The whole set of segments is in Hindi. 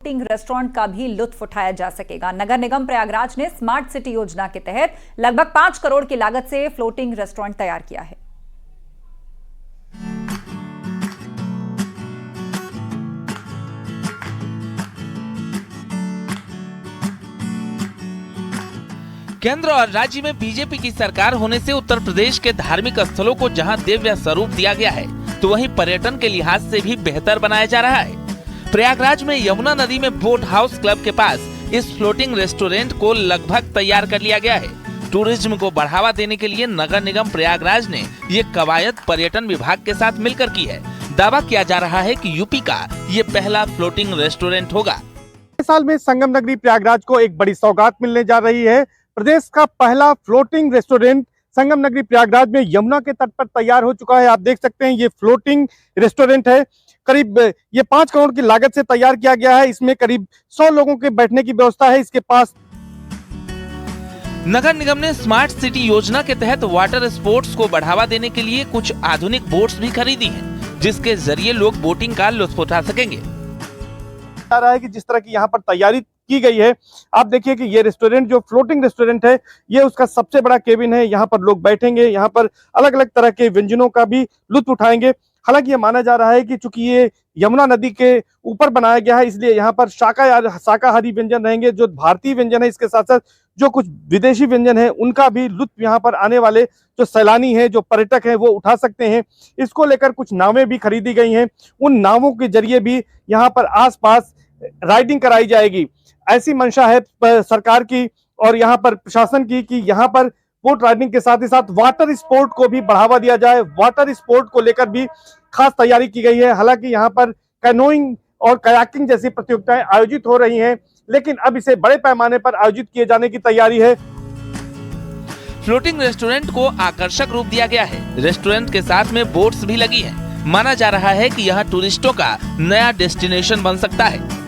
फ्लोटिंग रेस्टोरेंट का भी लुत्फ उठाया जा सकेगा। नगर निगम प्रयागराज ने स्मार्ट सिटी योजना के तहत लगभग 5 करोड़ की लागत से फ्लोटिंग रेस्टोरेंट तैयार किया है। केंद्र और राज्य में बीजेपी की सरकार होने से उत्तर प्रदेश के धार्मिक स्थलों को जहां दिव्य स्वरूप दिया गया है, तो वहीं पर्यटन के लिहाज से भी बेहतर बनाया जा रहा है। प्रयागराज में यमुना नदी में बोट हाउस क्लब के पास इस फ्लोटिंग रेस्टोरेंट को लगभग तैयार कर लिया गया है। टूरिज्म को बढ़ावा देने के लिए नगर निगम प्रयागराज ने ये कवायद पर्यटन विभाग के साथ मिलकर की है। दावा किया जा रहा है कि यूपी का ये पहला फ्लोटिंग रेस्टोरेंट होगा। इस साल में संगम नगरी प्रयागराज को एक बड़ी सौगात मिलने जा रही है। प्रदेश का पहला फ्लोटिंग रेस्टोरेंट संगम नगरी प्रयागराज में यमुना के तट पर तैयार हो चुका है। आप देख सकते हैं ये फ्लोटिंग रेस्टोरेंट है। करीब ये 5 करोड़ की लागत से तैयार किया गया है। इसमें करीब 100 लोगों के बैठने की व्यवस्था है। इसके पास नगर निगम ने स्मार्ट सिटी योजना के तहत वाटर स्पोर्ट्स को बढ़ावा देने के लिए कुछ आधुनिक बोट्स भी खरीदी हैं, जिसके जरिए लोग बोटिंग का लुत्फ उठा सकेंगे। आ रहा है कि जिस तरह की यहाँ पर तैयारी की गई है, आप देखिए कि ये रेस्टोरेंट जो फ्लोटिंग रेस्टोरेंट है, ये उसका सबसे बड़ा केबिन है। यहाँ पर लोग बैठेंगे, यहाँ पर अलग अलग तरह के व्यंजनों का भी लुत्फ उठाएंगे। हालांकि ये माना जा रहा है कि चूंकि ये यमुना नदी के ऊपर बनाया गया है, इसलिए यहाँ पर शाकाहारी व्यंजन रहेंगे। जो भारतीय व्यंजन है, इसके साथ साथ जो कुछ विदेशी व्यंजन है, उनका भी लुत्फ यहाँ पर आने वाले जो सैलानी हैं, जो पर्यटक हैं, वो उठा सकते हैं। इसको लेकर कुछ नावें भी खरीदी गई हैं। उन नावों के जरिए भी यहाँ पर आसपास राइडिंग कराई जाएगी। ऐसी मंशा है सरकार की और यहाँ पर प्रशासन की कि यहाँ पर बोट राइडिंग के साथ ही साथ वाटर स्पोर्ट को भी बढ़ावा दिया जाए। वाटर स्पोर्ट को लेकर भी खास तैयारी की गई है। हालांकि यहाँ पर कैनोइंग और कयाकिंग जैसी प्रतियोगिताएं आयोजित हो रही हैं, लेकिन अब इसे बड़े पैमाने पर आयोजित किए जाने की तैयारी है। फ्लोटिंग रेस्टोरेंट को आकर्षक रूप दिया गया है। रेस्टोरेंट के साथ में बोट्स भी लगी हैं। माना जा रहा है कि यह टूरिस्टों का नया डेस्टिनेशन बन सकता है।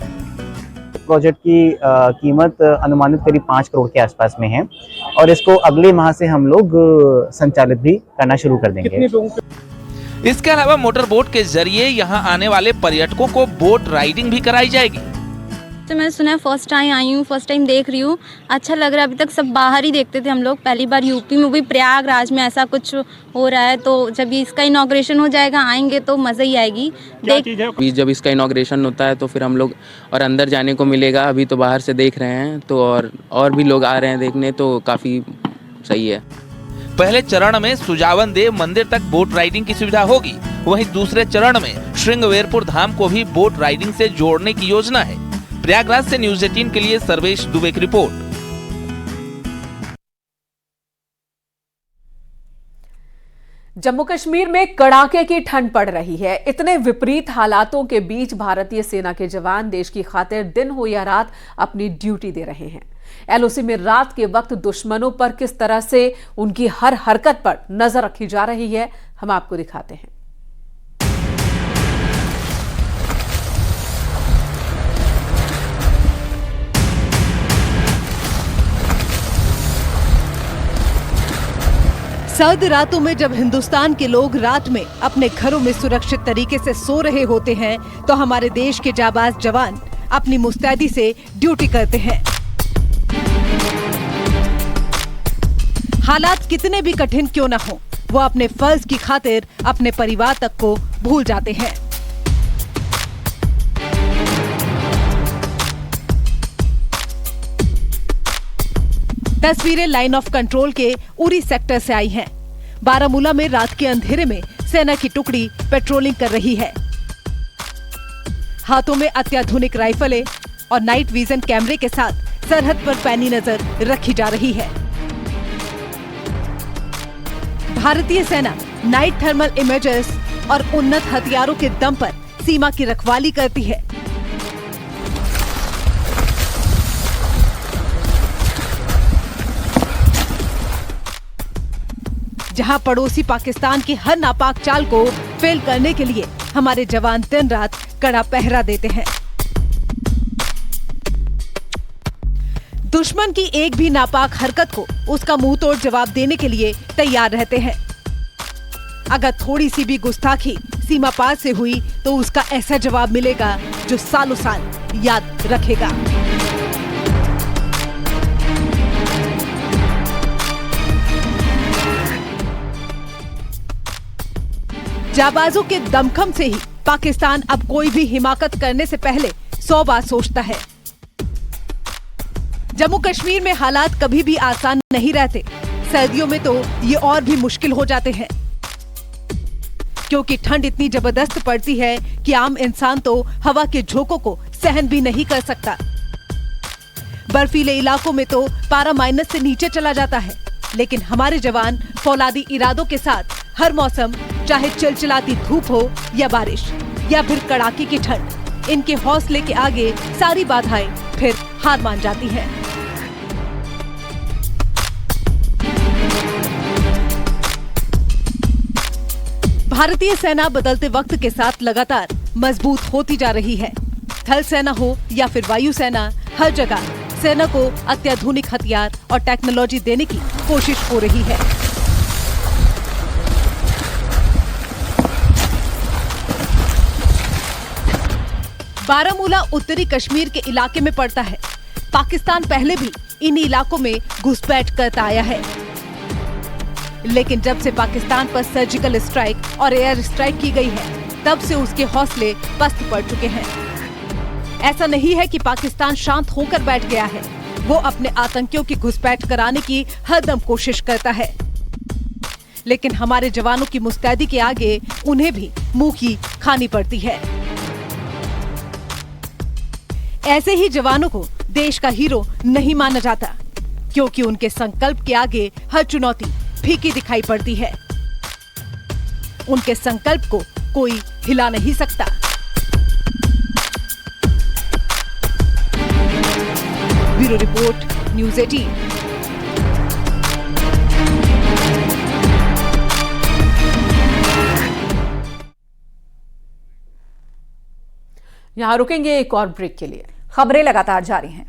प्रोजेक्ट की कीमत अनुमानित करीब 5 करोड़ के आसपास में है और इसको अगले माह से हम लोग संचालित भी करना शुरू कर देंगे। इसके अलावा मोटर बोट के जरिए यहाँ आने वाले पर्यटकों को बोट राइडिंग भी कराई जाएगी। तो मैंने सुना है, फर्स्ट टाइम आई हूँ, फर्स्ट टाइम देख रही हूँ, अच्छा लग रहा है। अभी तक सब बाहर ही देखते थे हम लोग, पहली बार यूपी में भी प्रयागराज में ऐसा कुछ हो रहा है। तो जब इसका इनॉग्रेशन हो जाएगा, आएंगे तो मज़ा ही आएगी। अभी जब इसका इनॉग्रेशन होता है तो फिर हम लोग और अंदर जाने को मिलेगा। अभी तो बाहर से देख रहे हैं, तो और भी लोग आ रहे हैं देखने, तो काफ़ी सही है। पहले चरण में सुजावन देव मंदिर तक बोट राइडिंग की सुविधा होगी। वहीं दूसरे चरण में श्रृंगवेरपुर धाम को भी बोट राइडिंग से जोड़ने की योजना है। प्रयागराज से न्यूज़ 18 के लिए सर्वेश दुबे की रिपोर्ट। जम्मू कश्मीर में कड़ाके की ठंड पड़ रही है। इतने विपरीत हालातों के बीच भारतीय सेना के जवान देश की खातिर दिन हो या रात अपनी ड्यूटी दे रहे हैं। एलओसी में रात के वक्त दुश्मनों पर किस तरह से उनकी हर हरकत पर नजर रखी जा रही है, हम आपको दिखाते हैं। सर्द रातों में जब हिंदुस्तान के लोग रात में अपने घरों में सुरक्षित तरीके से सो रहे होते हैं, तो हमारे देश के जाबाज जवान अपनी मुस्तैदी से ड्यूटी करते हैं। हालात कितने भी कठिन क्यों न हो, वो अपने फर्ज की खातिर अपने परिवार तक को भूल जाते हैं। तस्वीरें लाइन ऑफ कंट्रोल के उरी सेक्टर से आई हैं। बारामूला में रात के अंधेरे में सेना की टुकड़ी पेट्रोलिंग कर रही है। हाथों में अत्याधुनिक राइफलें और नाइट विजन कैमरे के साथ सरहद पर पैनी नजर रखी जा रही है। भारतीय सेना नाइट थर्मल इमेजेस और उन्नत हथियारों के दम पर सीमा की रखवाली करती है। जहां पड़ोसी पाकिस्तान की हर नापाक चाल को फेल करने के लिए हमारे जवान दिन रात कड़ा पहरा देते हैं। दुश्मन की एक भी नापाक हरकत को उसका मुंह तोड़ जवाब देने के लिए तैयार रहते हैं। अगर थोड़ी सी भी गुस्ताखी सीमा पार से हुई तो उसका ऐसा जवाब मिलेगा जो सालों साल याद रखेगा। जाबाजों के दमखम से ही पाकिस्तान अब कोई भी हिमाकत करने से पहले 100 बार सोचता है। जम्मू कश्मीर में हालात कभी भी आसान नहीं रहते। सर्दियों में तो ये और भी मुश्किल हो जाते हैं, क्योंकि ठंड इतनी जबरदस्त पड़ती है कि आम इंसान तो हवा के झोंकों को सहन भी नहीं कर सकता। बर्फीले इलाकों में तो पारा माइनस से नीचे चला जाता है, लेकिन हमारे जवान फौलादी इरादों के साथ हर मौसम, चाहे चिलचिलाती धूप हो या बारिश या फिर कड़ाके की ठंड, इनके हौसले के आगे सारी बाधाएं फिर हार मान जाती हैं। भारतीय सेना बदलते वक्त के साथ लगातार मजबूत होती जा रही है। थल सेना हो या फिर वायु सेना, हर जगह सेना को अत्याधुनिक हथियार और टेक्नोलॉजी देने की कोशिश हो रही है। बारामूला उत्तरी कश्मीर के इलाके में पड़ता है। पाकिस्तान पहले भी इन इलाकों में घुसपैठ करता आया है, लेकिन जब से पाकिस्तान पर सर्जिकल स्ट्राइक और एयर स्ट्राइक की गई है, तब से उसके हौसले पस्त पड़ चुके हैं। ऐसा नहीं है कि पाकिस्तान शांत होकर बैठ गया है, वो अपने आतंकियों की घुसपैठ कराने की हरदम कोशिश करता है, लेकिन हमारे जवानों की मुस्तैदी के आगे उन्हें भी मुंह की खानी पड़ती है। ऐसे ही जवानों को देश का हीरो नहीं माना जाता, क्योंकि उनके संकल्प के आगे हर चुनौती फीकी दिखाई पड़ती है। उनके संकल्प को कोई हिला नहीं सकता। Bureau report, news 18। यहाँ रुकेंगे एक और ब्रेक के लिए। खबरें लगातार जारी हैं।